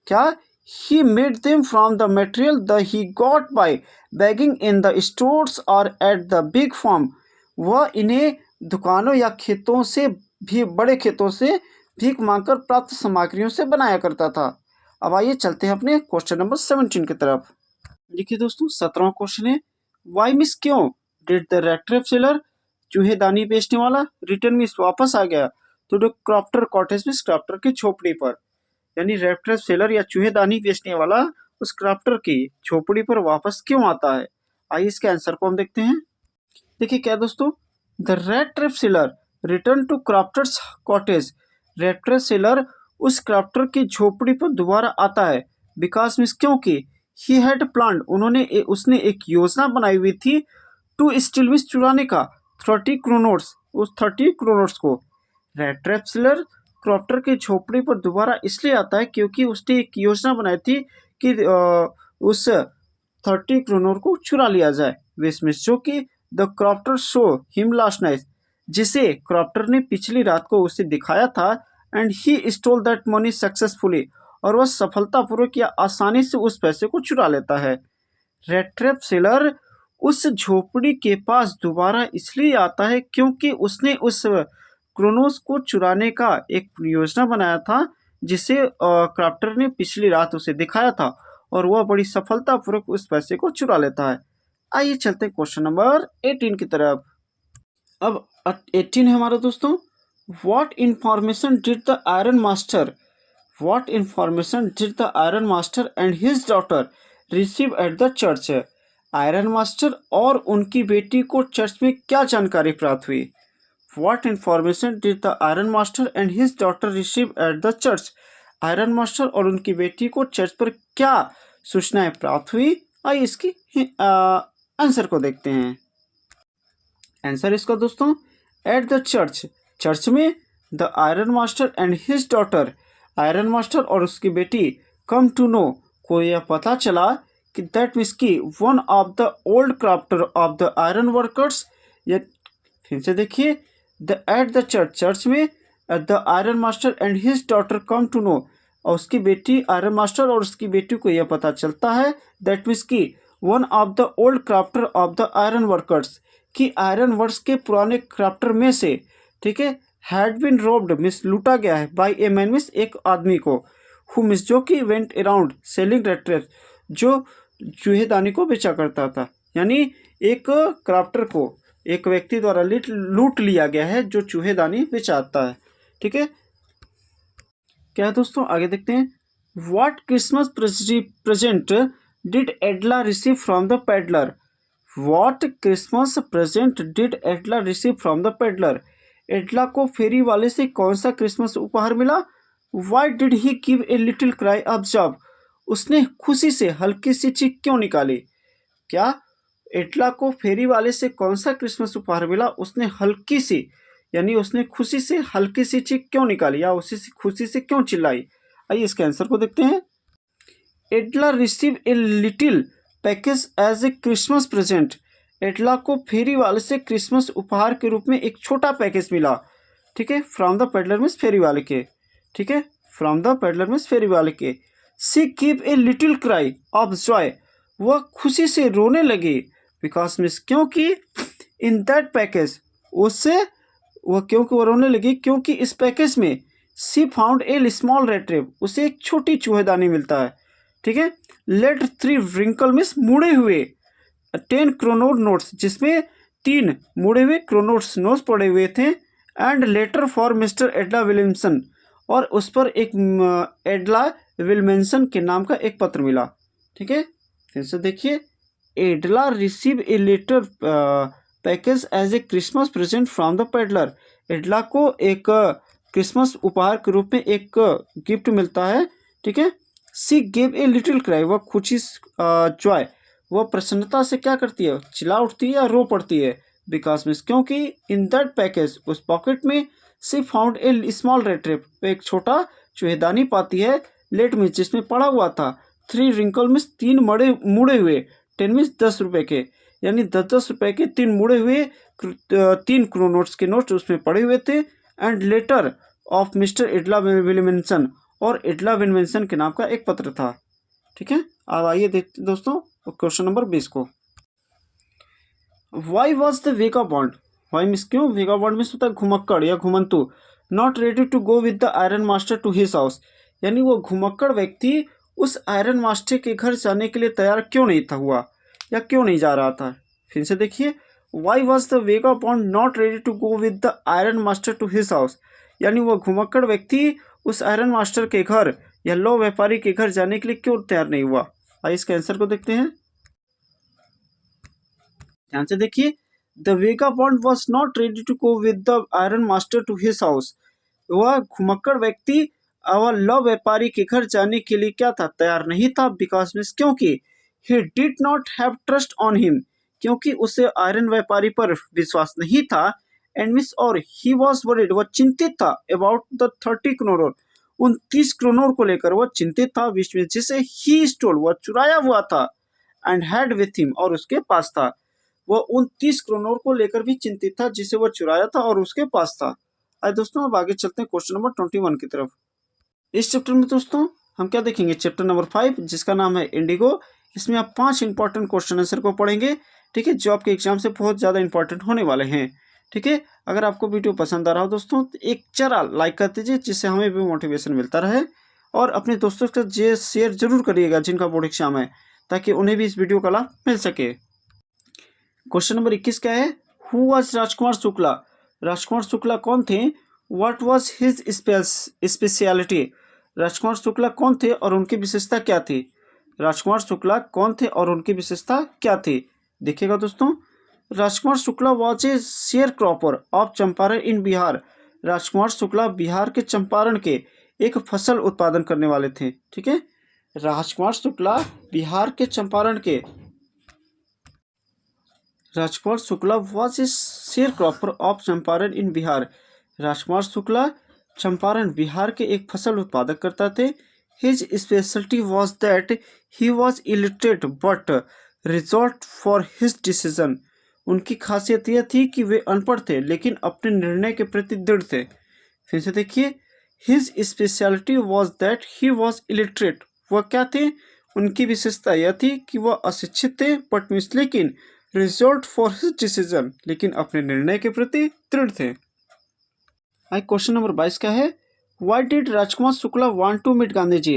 क्या, he made them from the material that he got by begging in the stores or at the big farm। वह इन्हें दुकानों या खेतों से भी बड़े खेतों से भीख मांगकर प्राप्त सामग्रियों से बनाया करता था। अब आइए चलते हैं अपने क्वेश्चन नंबर 17 की तरफ। देखिए दोस्तों, 17वां क्वेश्चन है, वाई मिस क्यों did the rat trap seller, चूहेदानी बेचने वाला, रिटर्न मिस वापस आ गया तो the crofter cottage means crofter की झोपड़ी पर। यानी रेड ट्रैप सेलर या चूहेदानी बेचने वाला उस क्रॉफ्टर की झोपड़ी पर वापस क्यों आता है। आइए इसके आंसर को हम देखते हैं। देखिए क्या दोस्तों, the rat trap seller return to crofter's cottage. Rat trap seller उस क्राफ्टर की झोपड़ी पर दोबारा आता है। बिकॉज मीन्स क्योंकि ही हैड प्लान, उसने एक योजना बनाई हुई थी टू स्टील मीन्स चुराने का 30 क्रोनोट्स, उस 30 क्रोनोट्स को। रेड ट्रैप सेलर क्राफ्टर की झोपड़ी पर दोबारा इसलिए आता है क्योंकि उसने एक योजना बनाई थी कि उस 30 क्रोनोट को चुरा लिया जाए। विच मीन्स जो कि the crafter show him last night, जिसे क्राफ्टर ने पिछली रात को उसे दिखाया था। And he stole that money successfully, और वह सफलतापूर्वक या आसानी से उस पैसे को चुरा लेता है। रेड ट्रैप सेलर उस झोपड़ी के पास दोबारा इसलिए आता है क्योंकि उसने उस क्रोनोस को चुराने का एक योजना बनाया था जिसे क्राफ्टर ने पिछली रात उसे दिखाया था, और वह बड़ी सफलतापूर्वक उस पैसे को चुरा लेता है। आइए चलते हैं क्वेश्चन नंबर 18 की तरफ। अब 18 है हमारा दोस्तों, What information did the Iron Master and his daughter receive at the church? Iron master और उनकी बेटी को चर्च में क्या जानकारी प्राप्त हुई। What information did the iron master and his daughter receive at the church. Iron master और उनकी बेटी को चर्च पर क्या सूचनाएं प्राप्त हुई। आइए इसकी आंसर को देखते हैं। आंसर इसका दोस्तों, एट द चर्च, चर्च में the iron master and his daughter, iron master और उसकी बेटी, कम टू नो, को यह पता चला कि दैट मीन्स की one of the old crofter of the iron workers, ये फिर से देखिए, the at the church, church में the iron master and his daughter come to know, और उसकी बेटी, आयरन मास्टर और उसकी बेटी को यह पता चलता है दैट मीन्स की one of the old crofter of the iron workers, कि आयरन वर्क्स के पुराने क्राफ्टर में से, ठीक है, हैड बीन रोब्ड मिस लूटा गया है, बाय ए मैन मिस एक आदमी को, हु मिस जो कि went around selling red traps, जो चूहेदानी को बेचा करता था। यानी एक क्राफ्टर को एक व्यक्ति द्वारा लूट लिया गया है जो चूहेदानी बेचाता है। ठीक है, क्या है दोस्तों, आगे देखते हैं। What Christmas present did Edla receive from the peddler. What Christmas present did Edla receive from the peddler. Edla को फेरी वाले से कौन सा क्रिसमस उपहार मिला। Why did he give a little cry of joy. उसने खुशी से हल्की सी चीख क्यों निकाली। क्या एडला को फेरी वाले से कौन सा क्रिसमस उपहार मिला, उसने हल्की सी, यानी उसने खुशी से हल्की सी चीख क्यों निकाली या उसी खुशी से क्यों चिल्लाई। आइए इसके आंसर को देखते हैं। Edla receive a little package as a Christmas present. Edla को फेरी वाले से क्रिसमस उपहार के रूप में एक छोटा पैकेज मिला। ठीक है, फ्रॉम द पेडलर मीन्स फेरी वाले के। ठीक है, फ्रॉम द पेडलर मीन्स फेरी वाले के। She give a little cry of joy. वह खुशी से रोने लगी। बिकॉज मीन्स क्योंकि इन दैट पैकेज, उससे वह क्योंकि वह रोने लगी क्योंकि इस पैकेज में she found a small rat trap, उसे एक छोटी चूहेदानी मिलता है। ठीक है, लेट 3 रिंकल मीन्स मुड़े हुए 10 क्रोनोर नोट्स, जिसमें 3 मुड़े हुए क्रोनोट्स नोट्स पड़े हुए थे। And later for mister एडला Williamson, और उस पर एक एडला विलियमसन के नाम का एक पत्र मिला। ठीक है, फिर से देखिए। Edla receive a little package as a Christmas present from the peddler. Edla को एक क्रिसमस उपहार के रूप में एक गिफ्ट मिलता है। ठीक है, सी गेव ए लिटिल क्राई, वह खुशी जॉय, वह प्रसन्नता से क्या करती है, चिल्ला उठती है या रो पड़ती है। बिकॉज मीन्स क्योंकि इन दैट पैकेज, उस पॉकेट में she found a small rat trap, एक छोटा चूहेदानी पाती है। लेट मीन्स जिसमें पड़ा हुआ था। 3 रिंकल मीन्स 3 मुड़े हुए। 10 मीन्स 10 रुपये के, यानी 10-10 रुपये के 3 मुड़े हुए 3 क्रोनोट्स के नोट्स उसमें पड़े हुए थे। And later of mister एडला Williamson, और एडला विलियमसन के नाम का एक पत्र था। ठीक है, अब आइए देखते दोस्तों क्वेश्चन नंबर 20 को। Why was the vagabond. Why means क्यों, वेगाबॉन्ड मीन्स होता है घुमक्कड़ या घुमंतु। Not ready to go with the iron master to his house, यानी वो घुमक्कड़ व्यक्ति उस आयरन मास्टर के घर जाने के लिए तैयार क्यों नहीं था हुआ या क्यों नहीं जा रहा था। फिर से देखिए। Why was the vagabond not ready to go with the iron master to his house, यानी वो घुमक्कड़ व्यक्ति उस आयरन मास्टर के घर या लौ व्यापारी के घर जाने के लिए क्यों तैयार नहीं हुआ। आइए इसके आंसर को देखते हैं, ध्यान से देखिए। The vagabond was not ready to go with the iron master to his house, वह घुमक्कड़ व्यक्ति और लौ व्यापारी के घर जाने के लिए क्या था, तैयार नहीं था। बिकॉज मीन्स क्योंकि he did not have trust on him, क्योंकि उसे आयरन व्यापारी पर विश्वास नहीं था। एंड मीन्स और ही वॉज वरीड, वह चिंतित था। अबाउट द 30 क्रोनोर, उन 30 क्रोनोर को लेकर वह चिंतित था, विच मीन्स जिसे ही स्टोल, वह चुराया हुआ था। एंड हैड विथ हिम, और उसके पास था। वह उन 30 क्रोनोर को लेकर भी चिंतित था जिसे वह चुराया था और उसके पास था। आइए दोस्तों अब आगे चलते हैं क्वेश्चन नंबर 21 की तरफ। इस चैप्टर में दोस्तों हम क्या देखेंगे, चैप्टर नंबर 5 जिसका नाम है इंडिगो। इसमें आप 5 इंपॉर्टेंट क्वेश्चन आंसर को पढ़ेंगे। ठीक है, जो आपके एग्जाम से बहुत ज़्यादा इंपॉर्टेंट होने वाले हैं। ठीक है, अगर आपको वीडियो पसंद आ रहा हो दोस्तों तो एक जरा लाइक कर दीजिए, जिससे हमें भी मोटिवेशन मिलता रहे। और अपने दोस्तों के साथ शेयर जरूर करिएगा जिनका बोर्ड एग्जाम है, ताकि उन्हें भी इस वीडियो का लाभ मिल सके। क्वेश्चन नंबर 21 क्या है, हु वाज राजकुमार शुक्ला। राजकुमार शुक्ला कौन थे। What was his speciality. Rajkumar Shukla कौन थे और उनकी विशेषता क्या थी। राजकुमार शुक्ला कौन थे और उनकी विशेषता क्या थी। देखिएगा दोस्तों, Rajkumar Shukla was a sharecropper of Champaran in Bihar. Rajkumar Shukla Bihar के चंपारण के एक फसल उत्पादन करने वाले थे। ठीक है, राजकुमार शुक्ला बिहार के चंपारण के Rajkumar Shukla was a sharecropper of Champaran in Bihar. Rajkumar Shukla Champaran Bihar के एक फसल उत्पादक करता थे। His speciality was that he was illiterate but resolute for his decision. उनकी खासियत यह थी कि वे अनपढ़ थे लेकिन अपने निर्णय के प्रति दृढ़ थे। फिर से देखिए, his speciality was that he was illiterate. वह क्या थे? उनकी विशेषता यह थी कि वह अशिक्षित थे बट मीन्स लेकिन रिजॉल्ट फॉर हिज डिसीजन, लेकिन अपने निर्णय के प्रति दृढ़ थे। आई क्वेश्चन नंबर 22 क्या है? Why did Rajkumar Shukla want to meet Gandhi ji?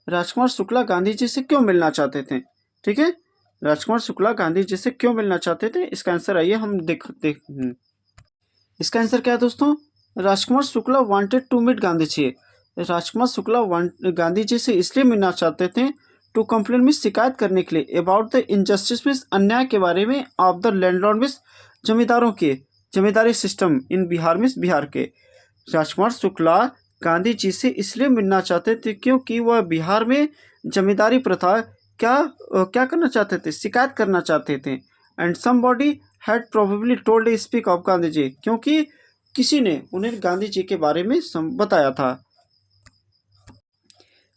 Rajkumar Shukla Gandhi ji से क्यों मिलना चाहते थे? ठीक है, राजकुमार शुक्ला गांधी जी से क्यों मिलना चाहते थे? इसका आंसर आइए हम इसका आंसर क्या है दोस्तों? Rajkumar Shukla wanted to meet Gandhi ji. Rajkumar Shukla Gandhi ji से इसलिए मिलना चाहते थे टू कंप्लेन में शिकायत करने के लिए अबाउट द इनजस्टिस में अन्याय के बारे में ऑफ द लैंडलॉर्ड में जमींदारों के जमींदारी सिस्टम इन बिहार में बिहार के। राजकुमार शुक्ला गांधी जी से इसलिए मिलना चाहते थे क्योंकि वह बिहार में जमींदारी प्रथा क्या करना चाहते थे? शिकायत करना चाहते थे। And somebody had probably told a speak of Gandhi ji, क्योंकि किसी ने उन्हें गांधी जी के बारे में बताया था।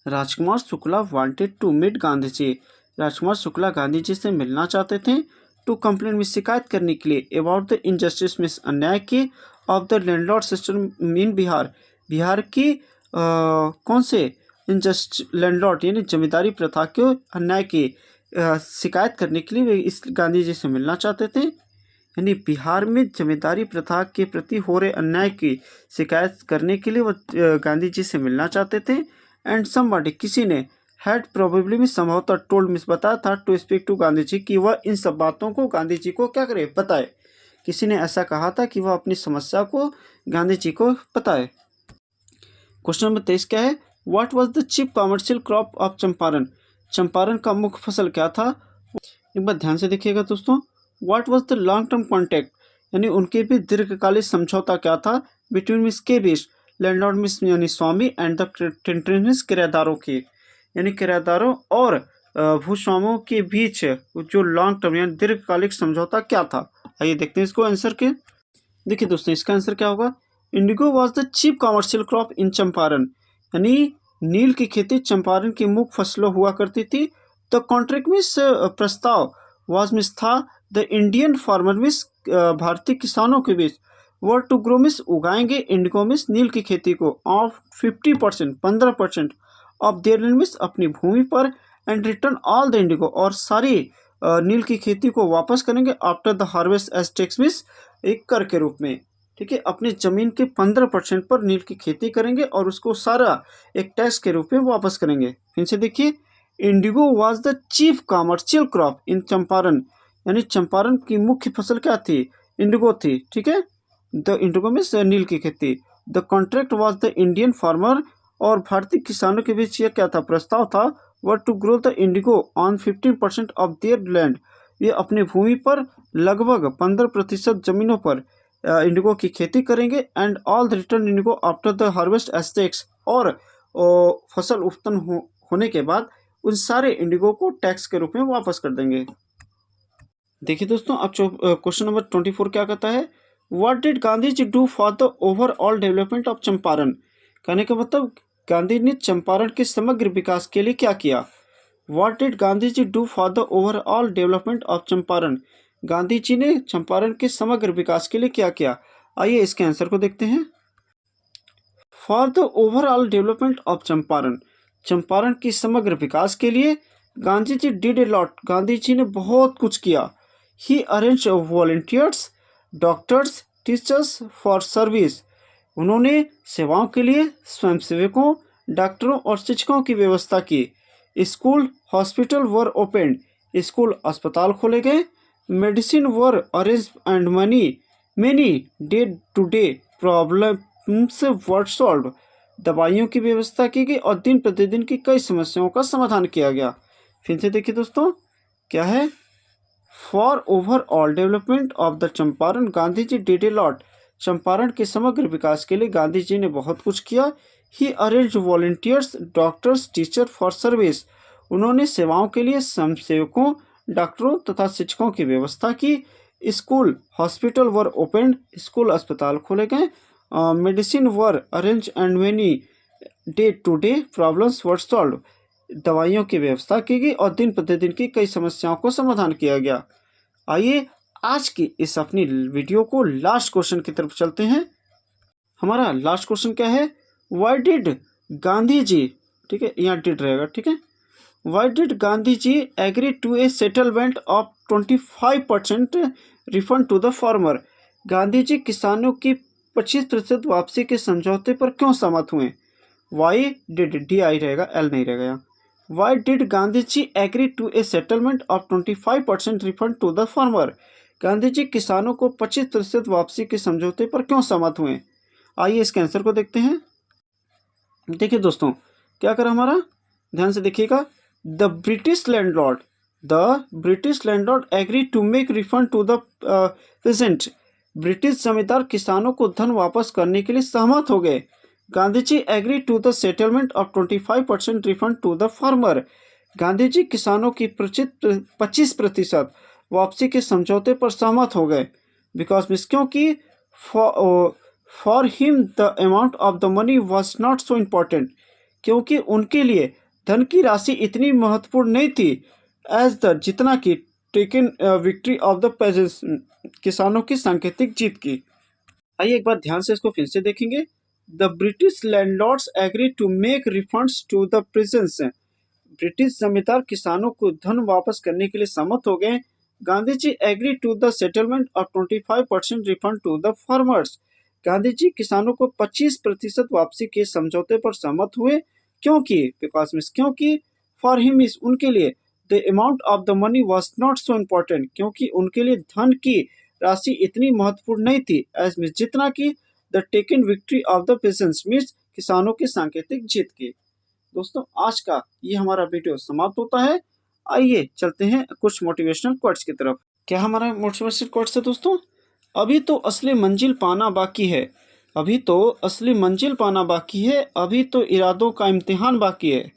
Rajkumar Shukla wanted to meet Gandhi ji. Rajkumar Shukla Gandhi ji से मिलना चाहते थे टू कंप्लेन में शिकायत करने के लिए अबाउट द इनजस्टिस में अन्याय की of the landlord system in Bihar. Bihar की कौन से इनजस्ट लैंडलॉर्ड यानी जमींदारी प्रथा के अन्याय की शिकायत करने के लिए वे इस गांधी जी से मिलना चाहते थे। यानी बिहार में जमींदारी प्रथा के प्रति हो रहे अन्याय की शिकायत करने के लिए वो गांधी जी से मिलना चाहते थे। एंड समबडी किसी ने हैड प्रोबेबली में संभवतः टोल्ड मिस बताया था to speak to Gandhi ji कि वह इन सब बातों को गांधी जी को क्या करे? बताए। किसी ने ऐसा कहा था कि वह अपनी समस्या को गांधी जी को बताए। क्वेश्चन नंबर 23 क्या है? What was the chief commercial crop of Champaran? Champaran का मुख्य फसल क्या था? एक बार ध्यान से देखिएगा दोस्तों। What was the long term contract, यानी उनके बीच दीर्घकालिक समझौता क्या था? बिटवीन मिस के बीच लैंडलॉर्ड मिस यानी स्वामी एंड द टेंटरेंस किराएदारों के, यानी किराएदारों और भूस्वामियों के बीच जो लॉन्ग टर्म यानी दीर्घकालिक समझौता क्या था? आइए देखते हैं इसको आंसर के। देखिए दोस्तों, इसका आंसर क्या होगा? Indigo was the chief commercial crop in Champaran, यानी नील की खेती चंपारण की मुख्य फसलों हुआ करती थी। द कॉन्ट्रैक्ट मिस प्रस्ताव वॉज मिस था द इंडियन फार्मर मिस भारतीय किसानों के बीच वर टू ग्रो मिस उगाएंगे इंडिगो मिस नील की खेती को of 50% 15% of their land means अपनी भूमि पर and return all the indigo और सारी नील की खेती को वापस करेंगे after the harvest as tax means एक कर के रूप में। ठीक है, अपनी जमीन के 15% पर नील की खेती करेंगे और उसको सारा एक टैक्स के रूप में वापस करेंगे। फिर से देखिए, Indigo was the chief commercial crop in Champaran, यानी चंपारण की मुख्य फसल क्या थी? इंडिगो थी। ठीक है, द इंडिगो में नील की खेती। The contract was the Indian farmer, और भारतीय किसानों के बीच यह क्या था? प्रस्ताव था were to grow the indigo on 15% of their land, ये अपनी भूमि पर लगभग 15% जमीनों पर इंडिगो की खेती करेंगे। And all the return indigo after the harvest as tax, और फसल उत्पन्न होने के बाद उन सारे इंडिगो को टैक्स के रूप में वापस कर देंगे। देखिए दोस्तों, अब क्वेश्चन नंबर 24 क्या कहता है? What did Gandhi ji do for the overall development of Champaran? कहने का मतलब गांधी ने चंपारण के समग्र विकास के लिए क्या किया? What did Gandhi ji do for the overall development of Champaran? Gandhi ji ने चंपारण के समग्र विकास के लिए क्या किया? आइए इसके आंसर को देखते हैं। For the overall development of Champaran, Champaran की समग्र विकास के लिए Gandhi ji did a lot, Gandhi ji ने बहुत कुछ किया। He arrange volunteers, doctors, teachers for service, उन्होंने सेवाओं के लिए स्वयंसेवकों, डॉक्टरों और शिक्षकों की व्यवस्था की। School hospital were opened, school अस्पताल खोले गए। Medicine were arrange and many day to day problems were solve, दवाइयों की व्यवस्था की गई और दिन प्रतिदिन की कई समस्याओं का समाधान किया गया। फिर से देखिए दोस्तों, क्या है? For overall development of the Champaran Gandhi ji did a lot. Champaran के समग्र विकास के लिए गांधी जी ने बहुत कुछ किया। He arrange volunteers doctors teacher for service. उन्होंने सेवाओं के लिए स्वयंसेवकों डॉक्टरों तथा शिक्षकों की व्यवस्था की। School hospital were opened. School अस्पताल खोले गए। Medicine were arrange and many day to day problems were solve. दवाइयों की व्यवस्था की गई और दिन प्रतिदिन की कई समस्याओं को समाधान किया गया। आइए आज की इस अपनी वीडियो को लास्ट क्वेश्चन की तरफ चलते हैं। हमारा लास्ट क्वेश्चन क्या है? व्हाई डिड गांधी जी, ठीक है, यहाँ डिड रहेगा, ठीक है, why did Gandhi ji agree to a settlement of 25% refund to the farmer. Gandhi ji किसानों की 25% वापसी के समझौते पर क्यों सहमत हुए? वाई डिड, डी आई रहेगा, एल नहीं रहेगा यहाँ। Why did Gandhi ji agree to a settlement of 25% refund to the farmer. Gandhi ji किसानों को 25% वापसी के समझौते पर क्यों सहमत हुए? आइए इसके आंसर को देखते हैं। देखिए दोस्तों, क्या करा हमारा, ध्यान से देखिएगा। The British landlord agree to make refund to the peasant. British जमींदार किसानों को धन वापस करने के लिए सहमत हो गए। Gandhi ji agree to the settlement of 25% refund to the farmer. Gandhi ji किसानों की 25% वापसी के समझौते पर सहमत हो गए। बिकॉज मीन्स क्योंकि for him the amount of the money was not so important. क्योंकि उनके लिए धन की राशि इतनी महत्वपूर्ण नहीं थी एज द, जितना कि taken victory of the pageants, किसानों की सांकेतिक जीत की। आइए एक बार ध्यान से इसको फिर से देखेंगे। The British landlords agree to make refunds to the peasants. British जमींदार किसानों को धन वापस करने के लिए सहमत हो गए। Gandhi ji agree to the settlement of 25% refund to the farmers. Gandhi ji किसानों को 25% वापसी के समझौते पर सहमत हुए। क्योंकि बिकॉज मीन्स क्योंकि फॉर हिम मीन्स उनके लिए the amount of the money was not so important. क्योंकि उनके लिए धन की राशि इतनी महत्वपूर्ण नहीं थी एज मीन्स जितना कि the taken victory of the pageants means किसानों की सांकेतिक जीत की। दोस्तों आज का ये हमारा वीडियो समाप्त होता है। आइए चलते हैं कुछ मोटिवेशनल कोट्स की तरफ। क्या हमारा मोटिवेशनल कोट्स है दोस्तों? अभी तो असली मंजिल पाना बाकी है। अभी तो असली मंजिल पाना बाकी है। अभी तो इरादों का इम्तिहान बाकी है।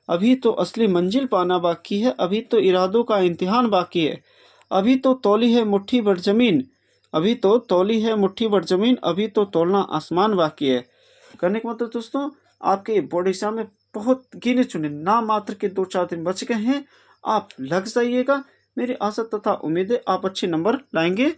अभी तो असली मंजिल पाना बाकी है। अभी तो इरादों का इम्तिहान बाकी है। अभी तो तौली है मुट्ठी भर जमीन। अभी तो तौली है मुट्ठी भर जमीन। अभी तो तौलना आसमान बाकी है। करने का मतलब दोस्तों, आपके बोर्ड एग्जाम में बहुत गिने चुने नाम मात्र के 2-4 दिन बच गए हैं। आप लग जाइएगा। मेरी आशा तथा उम्मीद है आप अच्छे नंबर लाएंगे।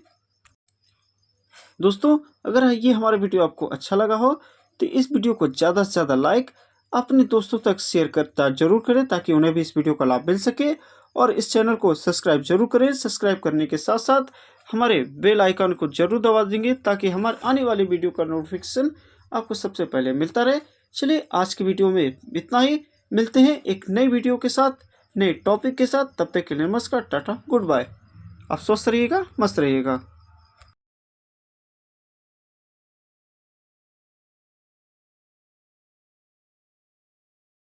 दोस्तों अगर ये हमारा वीडियो आपको अच्छा लगा हो तो इस वीडियो को ज़्यादा से ज़्यादा लाइक अपने दोस्तों तक शेयर करता जरूर करें ताकि उन्हें भी इस वीडियो का लाभ मिल सके। और इस चैनल को सब्सक्राइब जरूर करें। सब्सक्राइब करने के साथ साथ हमारे बेल आइकन को जरूर दबा देंगे ताकि हमारे आने वाली वीडियो का नोटिफिकेशन आपको सबसे पहले मिलता रहे। चलिए आज की वीडियो में इतना ही। मिलते हैं एक नई वीडियो के साथ, नए टॉपिक के साथ। तब तक के लिए नमस्कार, टाटा, गुड बाय। आप स्वस्थ रहिएगा, मस्त रहिएगा।